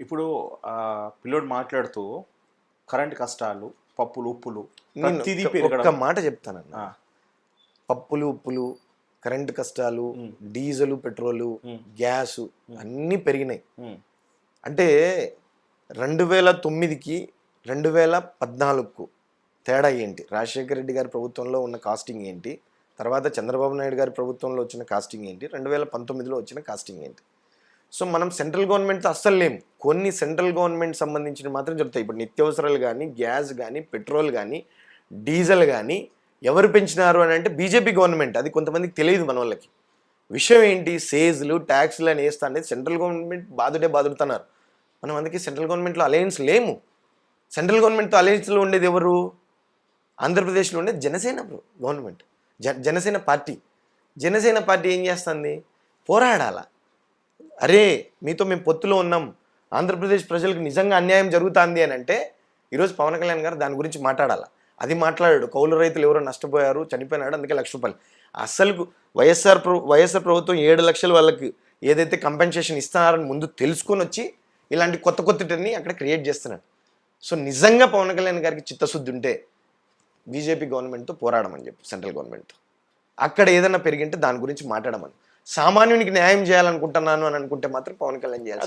ఇప్పుడు పిల్లోడు మాట్లాడుతూ కరెంట్ కష్టాలు, పప్పులు, ఉప్పులు నేను ప్రతిదీ ఒక్క పెరగడం. మాట చెప్తానన్న. ఆ, పప్పులు ఉప్పులు, కరెంటు కష్టాలు, డీజిల్ పెట్రోలు, గ్యాసు అన్నీ పెరిగినాయి. ఉమ్, అంటే 2009కి 2014కు తేడా ఏంటి? రాజశేఖర రెడ్డి గారి ప్రభుత్వంలో ఉన్న కాస్టింగ్ ఏంటి? తర్వాత చంద్రబాబు నాయుడు గారి ప్రభుత్వంలో వచ్చిన కాస్టింగ్ ఏంటి? 2019లో వచ్చిన కాస్టింగ్ ఏంటి? సో మనం సెంట్రల్ గవర్నమెంట్తో అస్సలు లేము. కొన్ని సెంట్రల్ గవర్నమెంట్ సంబంధించిన మాత్రం జరుగుతాయి. ఇప్పుడు నిత్యావసరాలు కానీ, గ్యాస్ కానీ, పెట్రోల్ కానీ, డీజిల్ కానీ ఎవరు పెంచినారు అని అంటే బీజేపీ గవర్నమెంట్. అది కొంతమందికి తెలియదు మన వాళ్ళకి. విషయం ఏంటి? సేజ్లు, ట్యాక్స్లు అని వేస్తా అనేది సెంట్రల్ గవర్నమెంట్ బాధుడుతున్నారు. మనం అందుకే సెంట్రల్ గవర్నమెంట్లో అలయన్స్ లేము. సెంట్రల్ గవర్నమెంట్తో అలయన్స్లో ఉండేది ఎవరు? ఆంధ్రప్రదేశ్లో ఉండేది Janasena government, Janasena party. Janasena party ఏం చేస్తుంది? పోరాడాల. అరే మీతో మేము పొత్తులో ఉన్నాం, ఆంధ్రప్రదేశ్ ప్రజలకు నిజంగా అన్యాయం జరుగుతుంది అని అంటే ఈరోజు పవన్ కళ్యాణ్ గారు దాని గురించి మాట్లాడాలి. అది మాట్లాడాడు. కౌలు రైతులు ఎవరో నష్టపోయారు, చనిపోయినాడు, అందుకే ₹1,00,000. అసలు వైఎస్ఆర్ ప్రభుత్వం 7 లక్షలు వాళ్ళకి ఏదైతే కంపెన్సేషన్ ఇస్తున్నారని ముందు తెలుసుకొని వచ్చి ఇలాంటి కొత్తని అక్కడ క్రియేట్ చేస్తున్నాడు. సో నిజంగా పవన్ కళ్యాణ్ గారికి చిత్తశుద్ధి ఉంటే బీజేపీ గవర్నమెంట్తో పోరాడమని చెప్పు, సెంట్రల్ గవర్నమెంట్తో. అక్కడ ఏదైనా పెరిగింటే దాని గురించి మాట్లాడమని. సామాన్యునికి న్యాయం చేయాలనుకుంటున్నాను అని అనుకుంటే మాత్రం పవన్ కళ్యాణ్ చేయాలి.